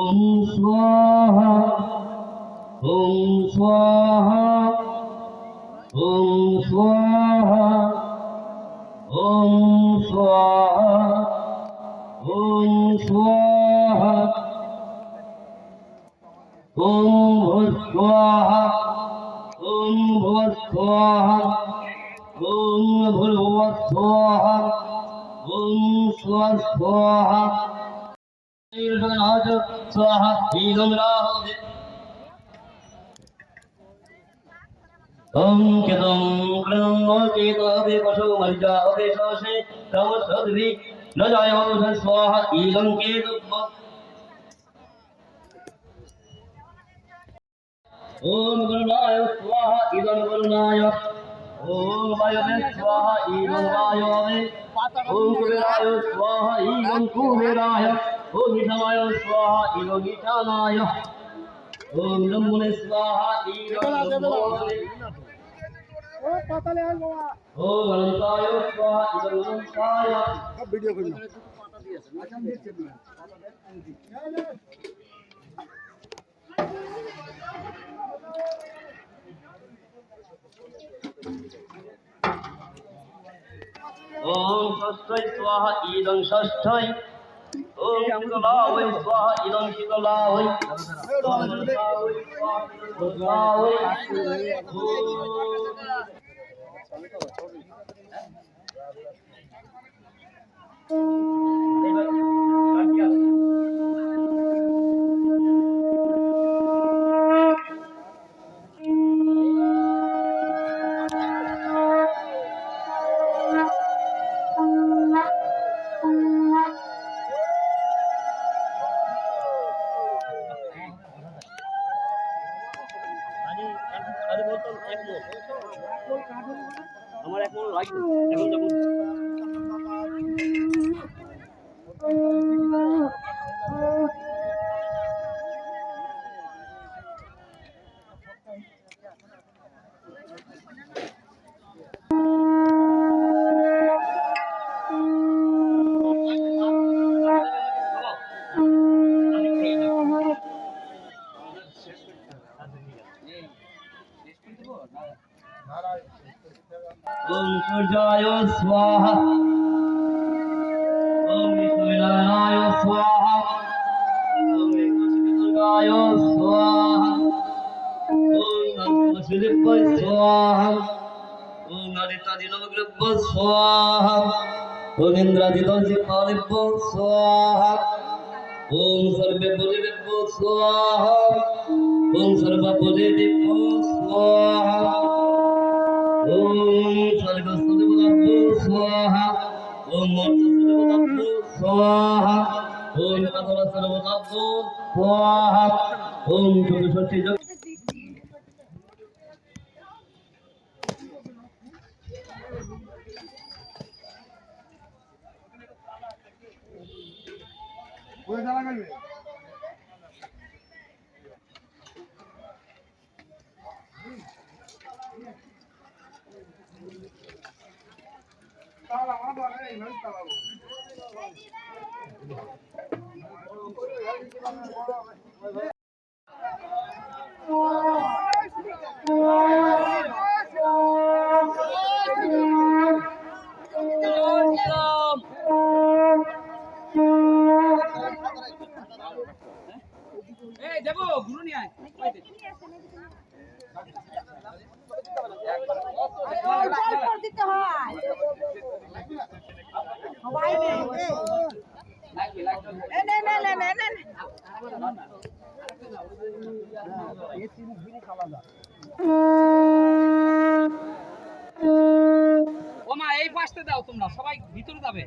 ওম স্বাহা ওম স্বাহা ওম স্বাহা ওম স্বাহা ওম স্বাহা ওম ভূস্বাহা ওম ভূস্বাহা ওম ভূর্ভুবস্বাহা ওম স্বাহা स्वाहा ईदं राहुदे ओम केदं ग्लं केतवे पशु मर्जा अवेशे तमसद्भि न जायो स्वाहा ईदं केतुः ओम गुरुनाय स्वाहा ईदं गुरुनाय ओम वायवे स्वाहा ईदं वायवे ओम कुबेराय स्वाहा ईदं कुबेराय ओम निशाय स्वाहा ईदं निशानाय ओम नमोने स्वाहा ईदं नमोने ओम अनंताय स्वाहा ईदं अनंताय ভিডিও করি ओम षष्ठय स्वाहा ईदं षष्ठय ओम शीतलावै स्वाहा ईदं शीतलावै ओम दुर्गावै स्वाहा दुर्गावै আমার এক মন লাগবে এখন যখন ओम सूर्याय स्वाहा ओम विष्णुनाराय स्वाहा ओम दुर्गाय स्वाहा ओम नमस्ते स्वाहा ओम आदित्यादि नवग्रह स्वाहा ओम इंद्रादिदंशिकालिभ्य स्वाहा ओम सर्वे भूतेभ्यो स्वाहा ओम सर्वभूतेभ्यो स्वाहा ओम सर्वस्वदेवताभ्यो स्वाहा ओम मोक्षदेवताभ्यो स्वाहा ओम कथलसर्वताभ्यो स्वाहा ओम चतुष्षष्टि দেবো গুরু নিয়ে আয় দিতে হয় সবাই ও মা এই পাশে দাও তোমরা সবাই ভিতরে যাবে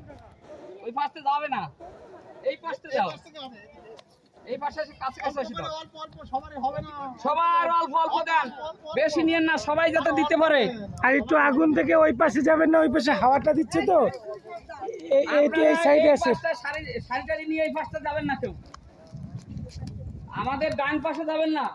ওই পাশে যাবে না এই পাশে যাও এই পাশে এসে কাছে কাছে এসে দাও সবার অল্প অল্প দেন বেশি নিয়েন না সবাই যাতে দিতে পারে আর একটু আগুন থেকে ওই পাশে যাবেন না, ওই পাশে হাওয়াটা দিচ্ছে তো এই সাইডে আছে। সারিটারি নিয়ে এই পাশে যাবেন না কেউ, আমাদের ডান পাশে যাবেন না।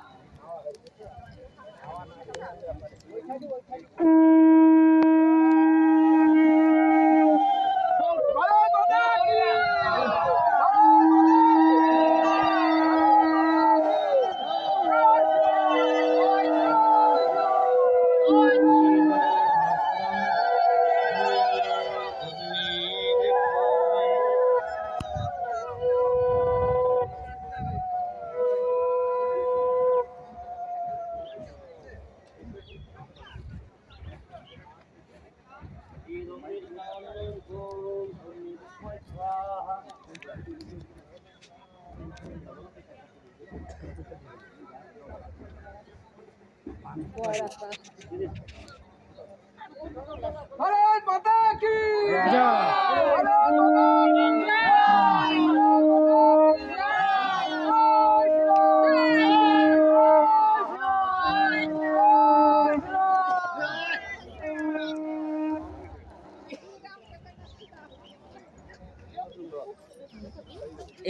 ভারত মাতা কি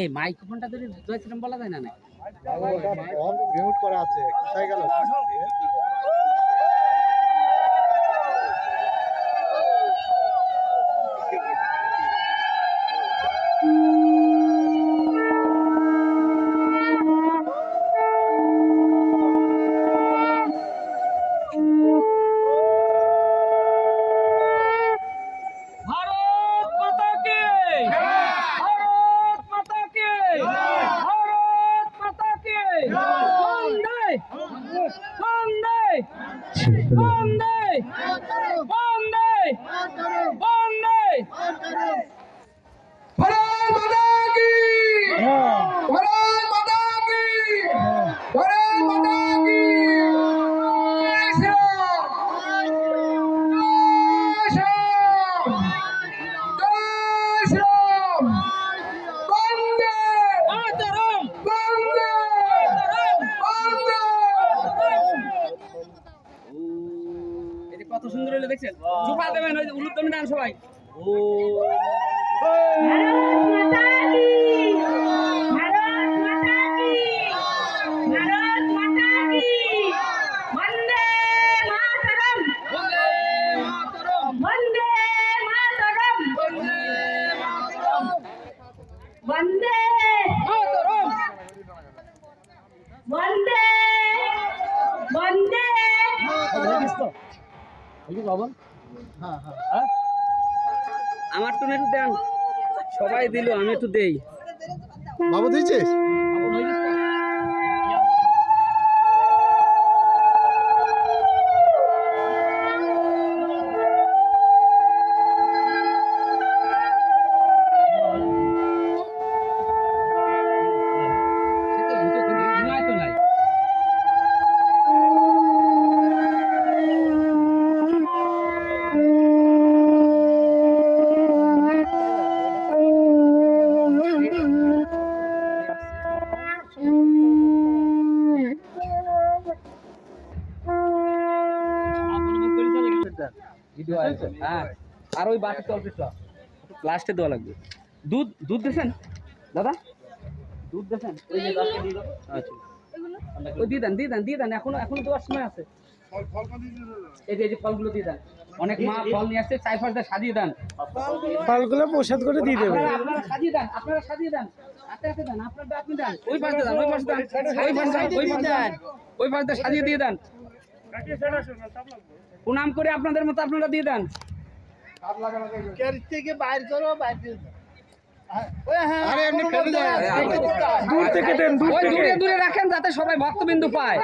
এই মাইক্রোফোনটা যদি জয়শ্রীরাম বলা যায় না না মিউট করা আছে কোথায় গেল ভারত মাতা কি ভারত মাতা কি ভারত মাতা কি বন্দে বন্দে বন্দে বন্দে বন্দে ভারত মাতা কি ভারত মাতা কি ভারত মাতা কি কত সুন্দর হলো দেখছেন চুপা দেবেন ওই উলুদ্দমে ডান সবাই वंदे वंदे वंदे আমার তো একটু দেন সবাই দিল আমি একটু দেই বাবু দিয়েছিস হ্যাঁ আর ওই বাকি চলছে লাস্টে দেওয়া লাগবে দুধ দুধ দিয়েছেন দাদা দুধ দিয়েছেন ওই যে লাস্টে দিয়ে দাও আচ্ছা ওই দিয়ে দেন এখনো দেওয়ার সময় আছে এই যে ফলগুলো দিয়ে দেন অনেক মা ফল নিয়ে আসছে 4-5টা সাজিয়ে দেন ফলগুলো প্রসাদ করে দিয়ে দেবে আপনারা সাজিয়ে দেন আস্তে আস্তে দেন আপনারটা আপনি দেন ওই পাশে দেন ওই পাশে সাজিয়ে দিয়ে দেন প্রণাম করে আপনাদের মতো আপনারা দিয়ে দেন দূর থেকে দেন দূর ওই থেকে দূরে রাখেন যাতে সবাই ভক্তবিন্দু পায়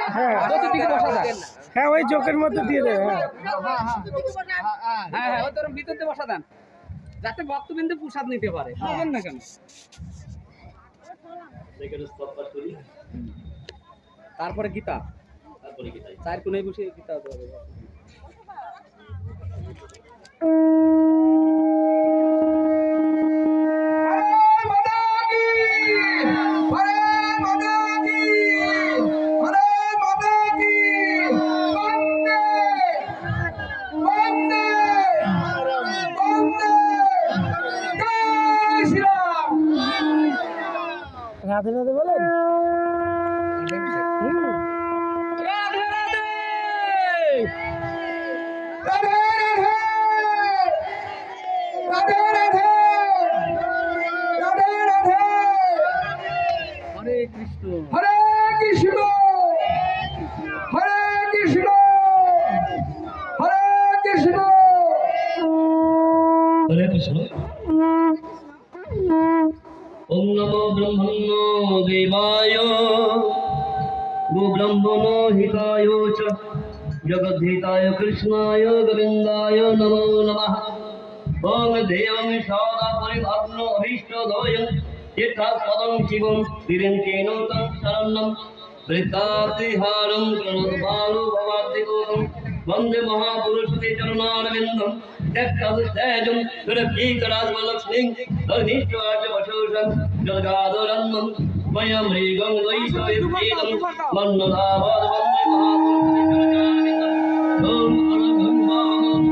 চতুর্দিকে বসা যায় হ্যাঁ ওই চোখের মধ্যে দিয়ে দেবে হ্যাঁ ওই তোর ভিতরে বসা দেন যাতে ভক্তবিন্দু প্রসাদ নিতে পারে বুঝলেন না কেন তারপরে গীতা চার কোণে বসে গীতা দেওয়া হবে রাধে রাধে বলেন রাধে রাধে হরে কৃষ্ণ হরে কৃষ্ণ হরে কৃষ্ণ হরে কৃষ্ণ হরে কৃষ্ণ ওম নমো ব্রহ্মণ্য দেবায় গো ব্রহ্মণো হিতায় চ জগদ্ধিতায় কৃষ্ণায় গোবিন্দায় নমো নমঃ ওম দেবং সদা পরিভাবনো অভীষ্টদোয়ং চিত্তাপদং শিবং বিরিঞ্চেনো তং শরণম বৃত্তাতিহারং প্রণতবালো ভবাদ্য प्रतिकोदं वन्दे महापुरुषते चरणारविन्दं त्यक्तदुत्तेजं दुर्भीकराजलक्ष्मीं धनिष्वाचवशोषं जलगादरन्नं मयमृगं वैषविद्येदं मन्नदावद वन्दे महापुरुषते चरणारविन्दं ॐ अनघं वामं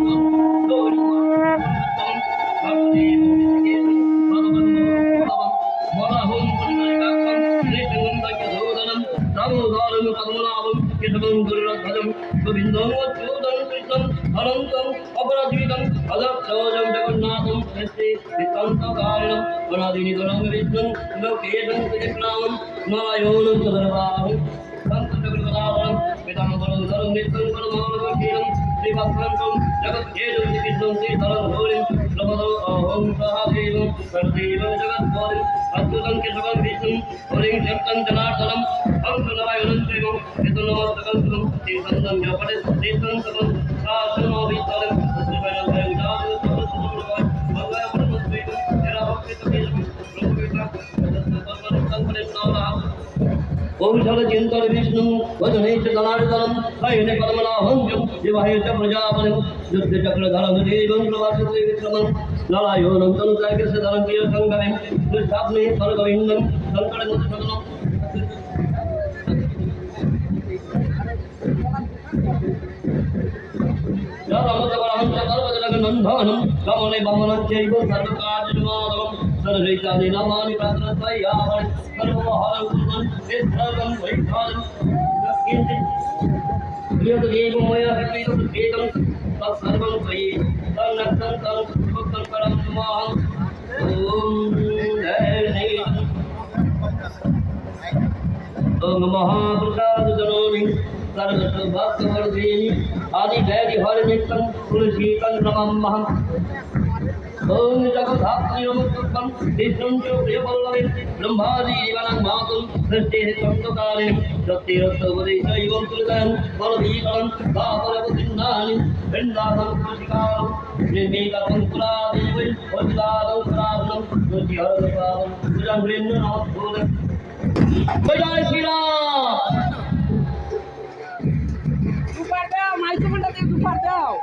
औषध चिंतन विष्णु वदनेश जनार्दनम अयने पद्मनाभं विवाहे च प्रजापतिं युद्ध चक्रधरं देवं प्रवासते विक्रमं नारायणं तनुजाके सदनं प्रिय संगमें दुष्टाप्ने सर्वविन्दं संकटमुत्सवनं जलमतवरहं च सर्वजगन्नन्धनं कमले बमनं चैव सर्वकार्यमानवं सर्वैकानि नामानि प्रातस्वयावन् सर्वमहरं कुर्वन् सर्वं वैखानं यद्देवं मया हृदयं तत्सर्वं त्वयि तन्नक्तं तं भक्तं परं माहं ॐ महापुरुषादुजनोनि सर्वसौभाग्यवर्धिनि आदिवैरिहरनित्यं तुलसीतं नमाम्यहम् ॐ जगद्धात्म्यमुक्तं विष्णुं च प्रियवल्लभं ब्रह्मादीवनं मातुं सृष्टेः त्वं सत्यरत्नवदेशैवं तुलितं बलवीकलं दापरवसिन्धानि वृन्दावनं कृषिकालं निर्मीकं पुरादेवै वज्रादं पुरादनं तुलसीहरदपादं पूजां नमस्कृतं जय श्री राम দুপার দাও মাইক্রোফোনটা দিয়ে দুপার দাও